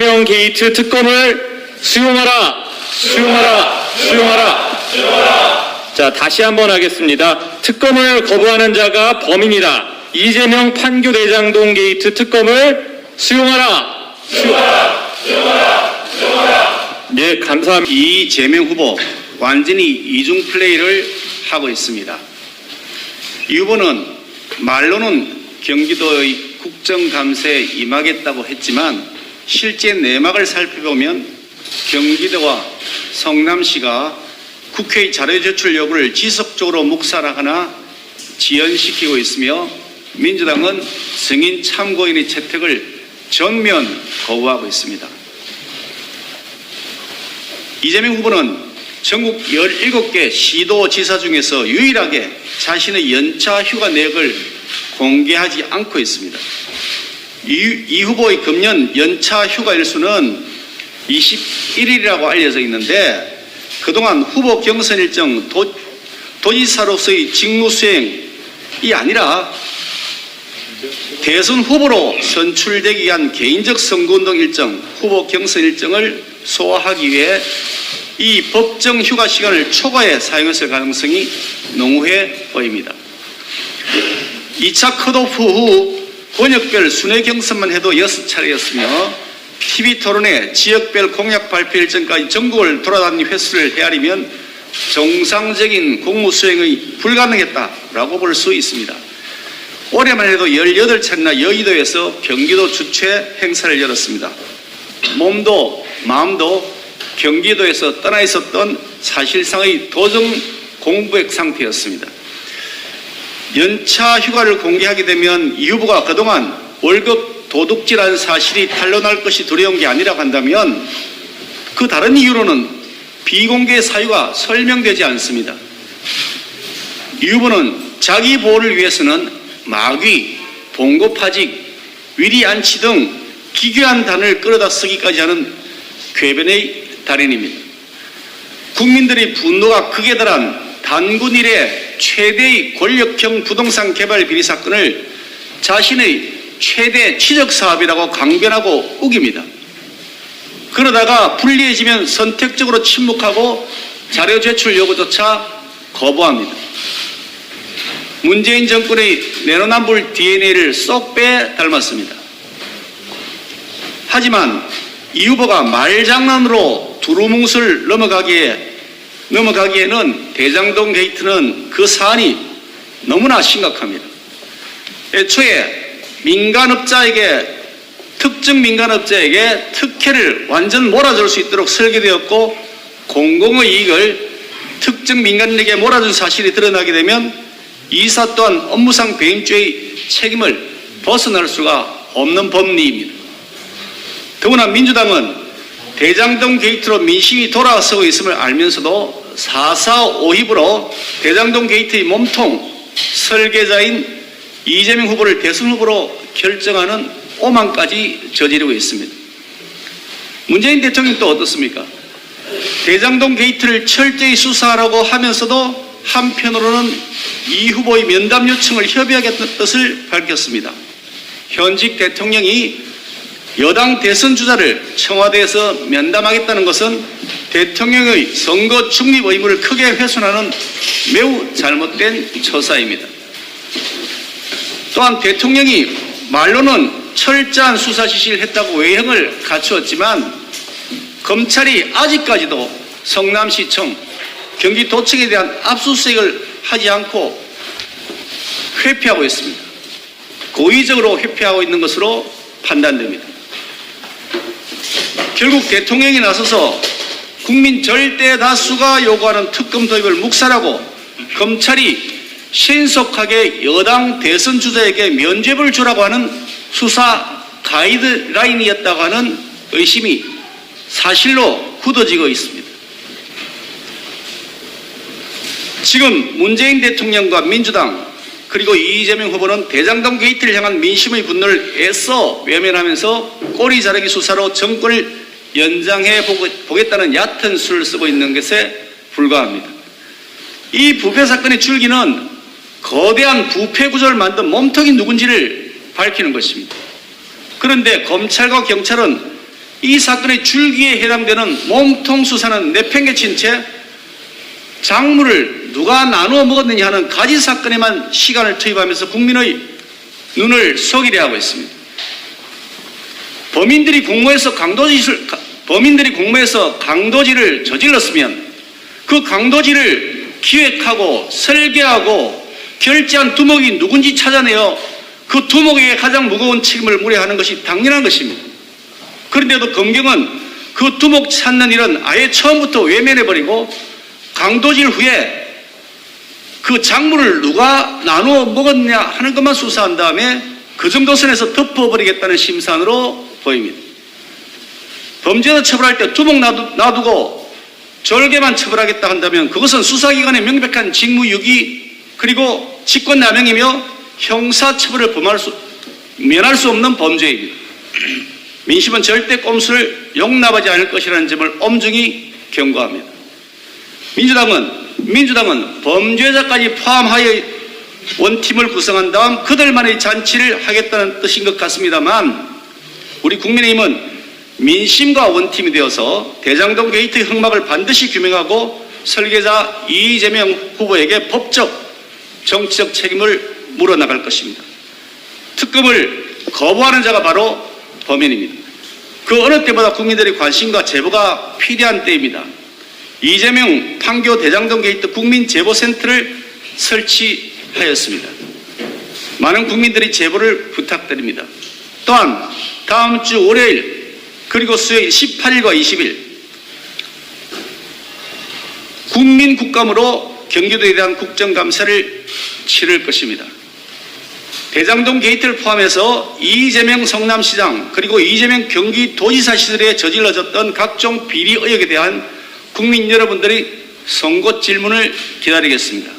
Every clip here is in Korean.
이재명 게이트 특검을 수용하라, 수용하라, 수용하라, 수용하라. 자, 다시 한번 하겠습니다. 특검을 거부하는 자가 범인이다. 이재명 판교 대장동 게이트 특검을 수용하라, 수용하라, 수용하라, 수용하라. 네, 감사합니다. 이재명 후보 완전히 이중 플레이를 하고 있습니다. 이 후보는 말로는 경기도의 국정감사에 임하겠다고 했지만 실제 내막을 살펴보면 경기도와 성남시가 국회의 자료제출 여부를 지속적으로 묵살하거나 지연시키고 있으며 민주당은 승인 참고인의 채택을 전면 거부하고 있습니다. 이재명 후보는 전국 17개 시도지사 중에서 유일하게 자신의 연차 휴가 내역을 공개하지 않고 있습니다. 이 후보의 금년 연차 휴가 일수는 21일이라고 알려져 있는데 그동안 후보 경선 일정 도지사로서의 직무 수행이 아니라 대선 후보로 선출되기 위한 개인적 선거운동 일정, 후보 경선 일정을 소화하기 위해 이 법정 휴가 시간을 초과해 사용했을 가능성이 농후해 보입니다. 2차 컷오프 후 권역별 순회 경선만 해도 6차례였으며 TV토론회 지역별 공약 발표 일정까지 전국을 돌아다니는 횟수를 헤아리면 정상적인 공무 수행이 불가능했다라고 볼 수 있습니다. 올해만 해도 18차례나 여의도에서 경기도 주최 행사를 열었습니다. 몸도 마음도 경기도에서 떠나 있었던 사실상의 도정 공백 상태였습니다. 연차 휴가를 공개하게 되면 이 후보가 그동안 월급 도둑질한 사실이 탄로날 것이 두려운 게 아니라고 한다면 그 다른 이유로는 비공개 사유가 설명되지 않습니다. 이 후보는 자기 보호를 위해서는 마귀, 봉고파직, 위리안치 등 기괴한 단어를 끌어다 쓰기까지 하는 궤변의 달인입니다. 국민들의 분노가 극에 달한 단군 이래 최대의 권력형 부동산 개발 비리 사건을 자신의 최대 치적 사업이라고 강변하고 우깁니다. 그러다가 불리해지면 선택적으로 침묵하고 자료 제출 여부조차 거부합니다. 문재인 정권의 내로남불 DNA를 쏙 빼 닮았습니다. 하지만 이 후보가 말장난으로 두루뭉술 넘어가기에는 대장동 게이트는 그 사안이 너무나 심각합니다. 애초에 특정 민간업자에게 특혜를 완전 몰아줄 수 있도록 설계되었고 공공의 이익을 특정 민간에게 몰아준 사실이 드러나게 되면 이사 또한 업무상 배임죄의 책임을 벗어날 수가 없는 법리입니다. 더구나 민주당은 대장동 게이트로 민심이 돌아서고 있음을 알면서도 4.4.5입으로 대장동 게이트의 몸통 설계자인 이재명 후보를 대선 후보로 결정하는 오만까지 저지르고 있습니다. 문재인 대통령이 또 어떻습니까? 대장동 게이트를 철저히 수사하라고 하면서도 한편으로는 이 후보의 면담 요청을 협의하겠다는 뜻을 밝혔습니다. 현직 대통령이 여당 대선 주자를 청와대에서 면담하겠다는 것은 대통령의 선거 중립 의무를 크게 훼손하는 매우 잘못된 처사입니다. 또한 대통령이 말로는 철저한 수사 지시를 했다고 외형을 갖추었지만 검찰이 아직까지도 성남시청, 경기도청에 대한 압수수색을 하지 않고 회피하고 있습니다. 고의적으로 회피하고 있는 것으로 판단됩니다. 결국 대통령이 나서서 국민 절대 다수가 요구하는 특검 도입을 묵살하고 검찰이 신속하게 여당 대선 주자에게 면죄부를 주라고 하는 수사 가이드라인이었다고 하는 의심이 사실로 굳어지고 있습니다. 지금 문재인 대통령과 민주당 그리고 이재명 후보는 대장동 게이트를 향한 민심의 분노를 애써 외면하면서 꼬리 자르기 수사로 정권을 연장해 보겠다는 얕은 수를 쓰고 있는 것에 불과합니다. 이 부패 사건의 줄기는 거대한 부패 구조를 만든 몸통이 누군지를 밝히는 것입니다. 그런데 검찰과 경찰은 이 사건의 줄기에 해당되는 몸통 수사는 내팽개친 채 작물을 누가 나누어 먹었느냐 하는 가지 사건에만 시간을 투입하면서 국민의 눈을 속이려 하고 있습니다. 범인들이 공모해서 강도질을 저질렀으면 그 강도질을 기획하고 설계하고 결제한 두목이 누군지 찾아내어 그 두목에게 가장 무거운 책임을 물어야 하는 것이 당연한 것입니다. 그런데도 검경은 그 두목 찾는 일은 아예 처음부터 외면해버리고 강도질 후에 그 작물을 누가 나누어 먹었냐 하는 것만 수사한 다음에 그 정도 선에서 덮어버리겠다는 심산으로 보입니다. 범죄자 처벌할 때 두목 놔두고 절개만 처벌하겠다 한다면 그것은 수사기관의 명백한 직무유기 그리고 직권남용이며 형사처벌을 면할 수 없는 범죄입니다. 민심은 절대 꼼수를 용납하지 않을 것이라는 점을 엄중히 경고합니다. 민주당은 범죄자까지 포함하여 원팀을 구성한 다음 그들만의 잔치를 하겠다는 뜻인 것 같습니다만 우리 국민의힘은 민심과 원팀이 되어서 대장동 게이트 흑막을 반드시 규명하고 설계자 이재명 후보에게 법적, 정치적 책임을 물어나갈 것입니다. 특검을 거부하는 자가 바로 범인입니다. 그 어느 때보다 국민들의 관심과 제보가 필요한 때입니다. 이재명 판교 대장동 게이트 국민제보센터를 설치하였습니다. 많은 국민들이 제보를 부탁드립니다. 또한 다음 주 월요일 그리고 수요일 18일과 20일 국민국감으로 경기도에 대한 국정감사를 치를 것입니다. 대장동 게이트를 포함해서 이재명 성남시장 그리고 이재명 경기도지사 시절에 저질러졌던 각종 비리 의혹에 대한 국민 여러분들의 선고 질문을 기다리겠습니다.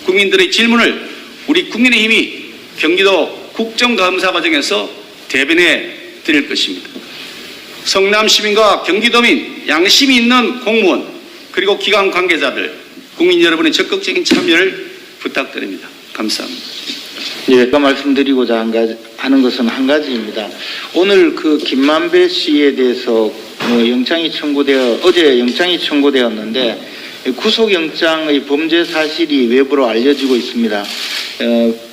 국민들의 질문을 우리 국민의힘이 경기도 국정감사 과정에서 대변해 드릴 것입니다. 성남시민과 경기도민, 양심이 있는 공무원 그리고 기관 관계자들 국민 여러분의 적극적인 참여를 부탁드립니다. 감사합니다. 예, 아까 말씀드리고자 하는 것은 한 가지입니다. 오늘 그 김만배 씨에 대해서 어제 영장이 청구되었는데 구속영장의 범죄 사실이 외부로 알려지고 있습니다.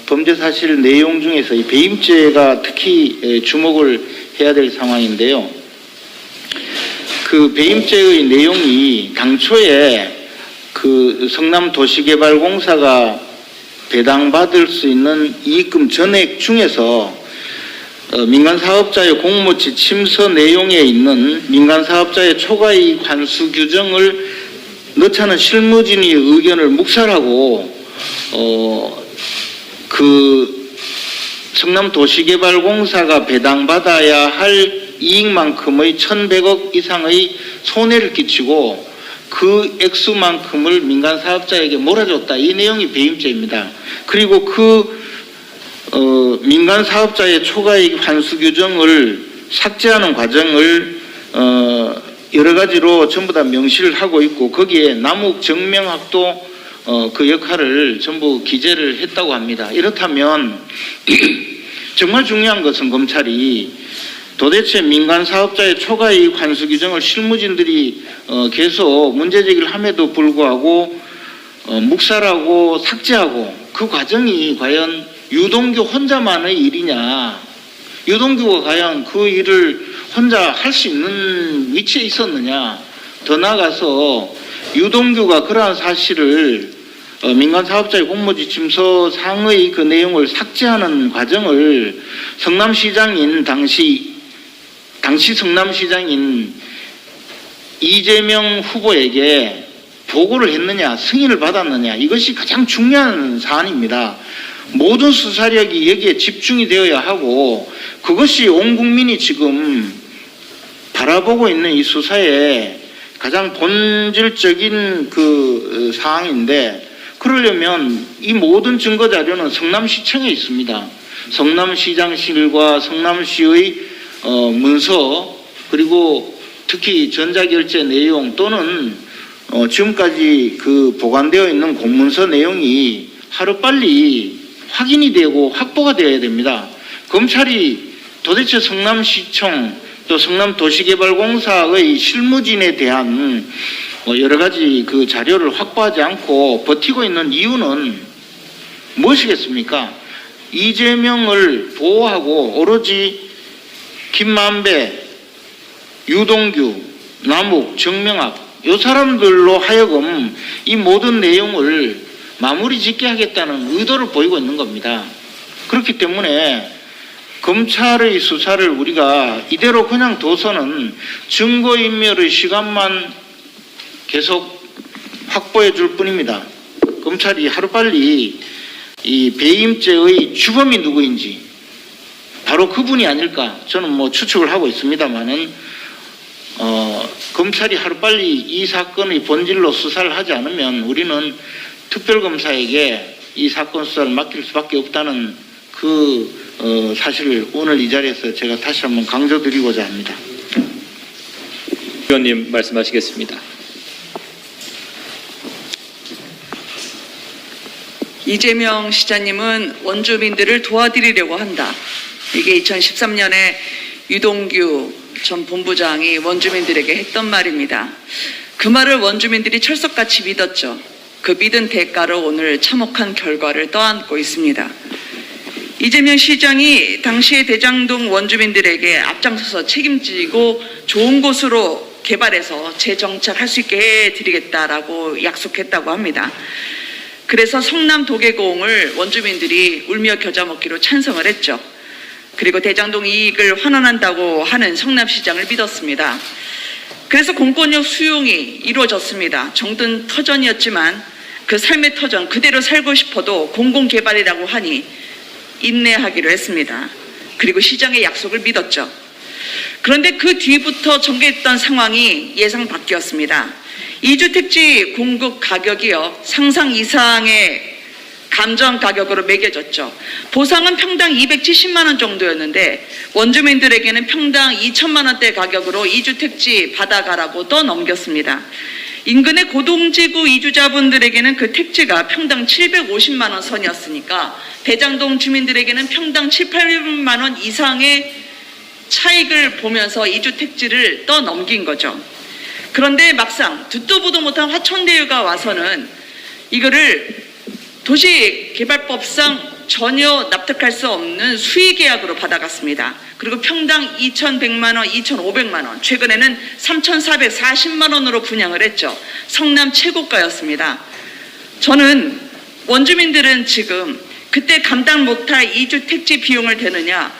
범죄 사실 내용 중에서 이 배임죄가 특히 주목을 해야 될 상황인데요. 그 배임죄의 내용이 당초에 그 성남도시개발공사가 배당받을 수 있는 이익금 전액 중에서 민간사업자의 공모지 침서 내용에 있는 민간사업자의 초과이익 환수 규정을 넣자는 실무진의 의견을 묵살하고 그 성남도시개발공사가 배당받아야 할 이익만큼의 1,100억 이상의 손해를 끼치고 그 액수만큼을 민간사업자에게 몰아줬다. 이 내용이 배임죄입니다. 그리고 그 민간사업자의 초과이익 환수 규정을 삭제하는 과정을 여러 가지로 전부 다 명시를 하고 있고 거기에 남욱정명학도 그 역할을 전부 기재를 했다고 합니다. 이렇다면 정말 중요한 것은 검찰이 도대체 민간사업자의 초과이익 환수 규정을 실무진들이 계속 문제제기를 함에도 불구하고 묵살하고 삭제하고 그 과정이 과연 유동규 혼자만의 일이냐, 유동규가 과연 그 일을 혼자 할 수 있는 위치에 있었느냐, 더 나아가서 유동규가 그러한 사실을 민간사업자의 공모지 침서 상의 그 내용을 삭제하는 과정을 성남시장인 당시 성남시장인 이재명 후보에게 보고를 했느냐, 승인을 받았느냐, 이것이 가장 중요한 사안입니다. 모든 수사력이 여기에 집중이 되어야 하고 그것이 온 국민이 지금 바라보고 있는 이 수사의 가장 본질적인 그 사항인데 그러려면 이 모든 증거 자료는 성남시청에 있습니다. 성남시장실과 성남시의 문서 그리고 특히 전자결제 내용 또는 지금까지 그 보관되어 있는 공문서 내용이 하루빨리 확인이 되고 확보가 되어야 됩니다. 검찰이 도대체 성남시청 또 성남도시개발공사의 실무진에 대한 여러 가지 그 자료를 확보하지 않고 버티고 있는 이유는 무엇이겠습니까? 이재명을 보호하고 오로지 김만배, 유동규, 남욱, 정명학 이 사람들로 하여금 이 모든 내용을 마무리 짓게 하겠다는 의도를 보이고 있는 겁니다. 그렇기 때문에 검찰의 수사를 우리가 이대로 그냥 둬서는 증거인멸의 시간만 계속 확보해 줄 뿐입니다. 검찰이 하루빨리 이 배임죄의 주범이 누구인지 바로 그분이 아닐까 저는 뭐 추측을 하고 있습니다만은 검찰이 하루빨리 이 사건의 본질로 수사를 하지 않으면 우리는 특별검사에게 이 사건 수사를 맡길 수밖에 없다는 그 사실을 오늘 이 자리에서 제가 다시 한번 강조드리고자 합니다. 의원님 말씀하시겠습니다. 이재명 시장님은 원주민들을 도와드리려고 한다. 이게 2013년에 유동규 전 본부장이 원주민들에게 했던 말입니다. 그 말을 원주민들이 철석같이 믿었죠. 그 믿은 대가로 오늘 참혹한 결과를 떠안고 있습니다. 이재명 시장이 당시에 대장동 원주민들에게 앞장서서 책임지고 좋은 곳으로 개발해서 재정착할 수 있게 해드리겠다라고 약속했다고 합니다. 그래서 성남 도계공을 원주민들이 울며 겨자 먹기로 찬성을 했죠. 그리고 대장동 이익을 환원한다고 하는 성남시장을 믿었습니다. 그래서 공권력 수용이 이루어졌습니다. 정든 터전이었지만 그 삶의 터전 그대로 살고 싶어도 공공개발이라고 하니 인내하기로 했습니다. 그리고 시장의 약속을 믿었죠. 그런데 그 뒤부터 전개했던 상황이 예상 밖이었습니다. 2주택지 공급 가격이요 상상 이상의 감정 가격으로 매겨졌죠. 보상은 평당 270만 원 정도였는데 원주민들에게는 평당 2천만 원대 가격으로 2주택지 받아가라고 떠넘겼습니다. 인근의 고동지구 이주자분들에게는 그 택지가 평당 750만 원 선이었으니까 대장동 주민들에게는 평당 7, 800만 원 이상의 차익을 보면서 2주택지를 떠넘긴 거죠. 그런데 막상 듣도 보도 못한 화천대유가 와서는 이거를 도시개발법상 전혀 납득할 수 없는 수의계약으로 받아갔습니다. 그리고 평당 2,100만 원, 2,500만 원, 최근에는 3,440만 원으로 분양을 했죠. 성남 최고가였습니다. 저는 원주민들은 지금 그때 감당 못할 2주 택지 비용을 대느냐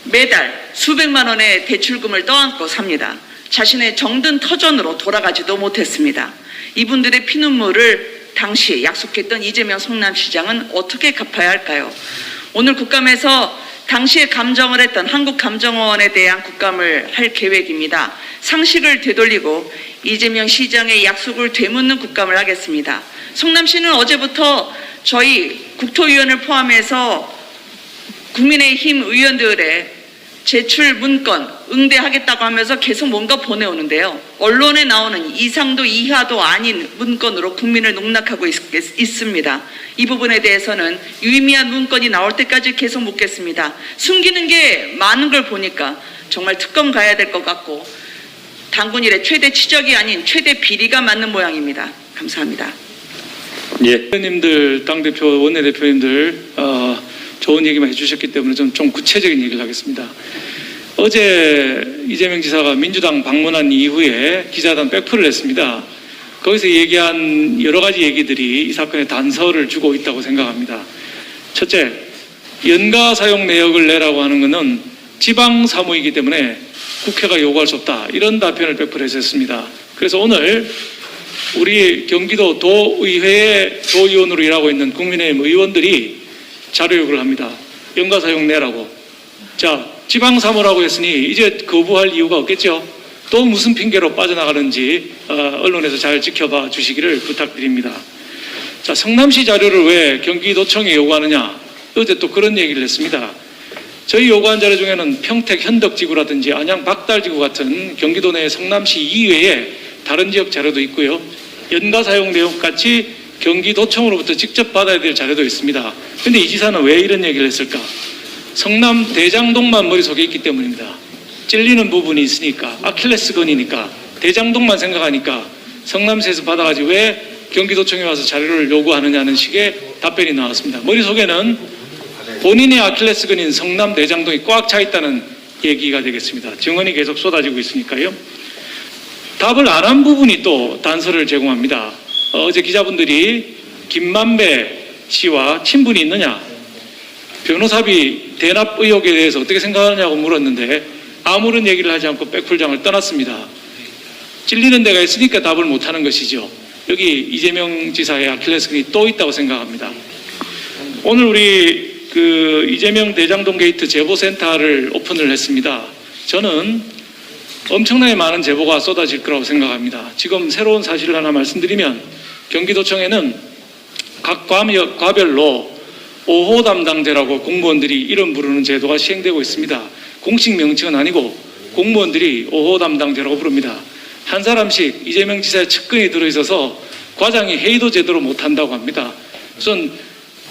매달 수백만 원의 대출금을 떠안고 삽니다. 자신의 정든 터전으로 돌아가지도 못했습니다. 이분들의 피눈물을 당시 약속했던 이재명 성남시장은 어떻게 갚아야 할까요? 오늘 국감에서 당시에 감정을 했던 한국감정원에 대한 국감을 할 계획입니다. 상식을 되돌리고 이재명 시장의 약속을 되묻는 국감을 하겠습니다. 성남시는 어제부터 저희 국토위원을 포함해서 국민의힘 의원들의 제출 문건 응대하겠다고 하면서 계속 뭔가 보내오는데요. 언론에 나오는 이상도 이하도 아닌 문건으로 국민을 농락하고 있습니다. 이 부분에 대해서는 유의미한 문건이 나올 때까지 계속 묻겠습니다. 숨기는 게 많은 걸 보니까 정말 특검 가야 될 것 같고 당군 이래 최대 치적이 아닌 최대 비리가 맞는 모양입니다. 감사합니다. 예. 대표님들, 당대표, 원내대표님들 좋은 얘기만 해주셨기 때문에 좀 구체적인 얘기를 하겠습니다. 어제 이재명 지사가 민주당 방문한 이후에 기자단 백프를 했습니다. 거기서 얘기한 여러 가지 얘기들이 이 사건에 단서를 주고 있다고 생각합니다. 첫째, 연가 사용 내역을 내라고 하는 것은 지방 사무이기 때문에 국회가 요구할 수 없다. 이런 답변을 백프를 했었습니다. 그래서 오늘 우리 경기도 도의회의 도의원으로 일하고 있는 국민의힘 의원들이 자료 요구를 합니다. 연가 사용 내라고. 자, 지방 사무라고 했으니 이제 거부할 이유가 없겠죠. 또 무슨 핑계로 빠져나가는지 언론에서 잘 지켜봐 주시기를 부탁드립니다. 자, 성남시 자료를 왜 경기도청에 요구하느냐. 어제 또 그런 얘기를 했습니다. 저희 요구한 자료 중에는 평택 현덕지구라든지 안양 박달지구 같은 경기도 내 성남시 이외에 다른 지역 자료도 있고요. 연가 사용 내용 같이 경기도청으로부터 직접 받아야 될 자료도 있습니다. 그런데 이 지사는 왜 이런 얘기를 했을까? 성남 대장동만 머릿속에 있기 때문입니다. 찔리는 부분이 있으니까, 아킬레스건이니까, 대장동만 생각하니까 성남시에서 받아가지고 왜 경기도청에 와서 자료를 요구하느냐는 식의 답변이 나왔습니다. 머릿속에는 본인의 아킬레스건인 성남 대장동이 꽉 차 있다는 얘기가 되겠습니다. 증언이 계속 쏟아지고 있으니까요. 답을 안 한 부분이 또 단서를 제공합니다. 어제 기자분들이 김만배 씨와 친분이 있느냐, 변호사비 대납 의혹에 대해서 어떻게 생각하느냐고 물었는데 아무런 얘기를 하지 않고 백풀장을 떠났습니다. 찔리는 데가 있으니까 답을 못하는 것이죠. 여기 이재명 지사의 아킬레스건이 또 있다고 생각합니다. 오늘 우리 이재명 대장동 게이트 제보센터를 오픈을 했습니다. 저는 엄청나게 많은 제보가 쏟아질 거라고 생각합니다. 지금 새로운 사실을 하나 말씀드리면 경기도청에는 각 과별로 5호 담당제라고 공무원들이 이름 부르는 제도가 시행되고 있습니다. 공식 명칭은 아니고 공무원들이 5호 담당제라고 부릅니다. 한 사람씩 이재명 지사의 측근이 들어있어서 과장이 회의도 제대로 못한다고 합니다. 우선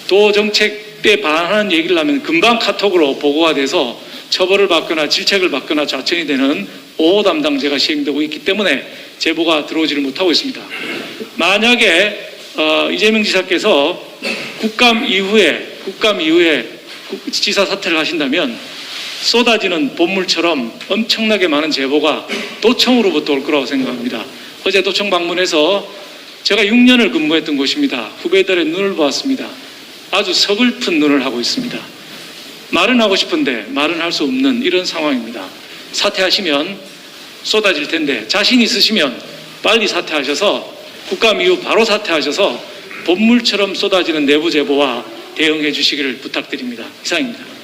도 정책에 반하는 얘기를 하면 금방 카톡으로 보고가 돼서 처벌을 받거나 질책을 받거나 좌천이 되는 5호 담당제가 시행되고 있기 때문에 제보가 들어오지를 못하고 있습니다. 만약에 이재명 지사께서 국감 이후에 지사 사퇴를 하신다면 쏟아지는 본물처럼 엄청나게 많은 제보가 도청으로부터 올 거라고 생각합니다. 어제 도청 방문해서 제가 6년을 근무했던 곳입니다. 후배들의 눈을 보았습니다. 아주 서글픈 눈을 하고 있습니다. 말은 하고 싶은데 말은 할 수 없는 이런 상황입니다. 사퇴하시면 쏟아질 텐데 자신 있으시면 빨리 사퇴하셔서 국감 이후 바로 사퇴하셔서 본물처럼 쏟아지는 내부 제보와 대응해 주시기를 부탁드립니다. 이상입니다.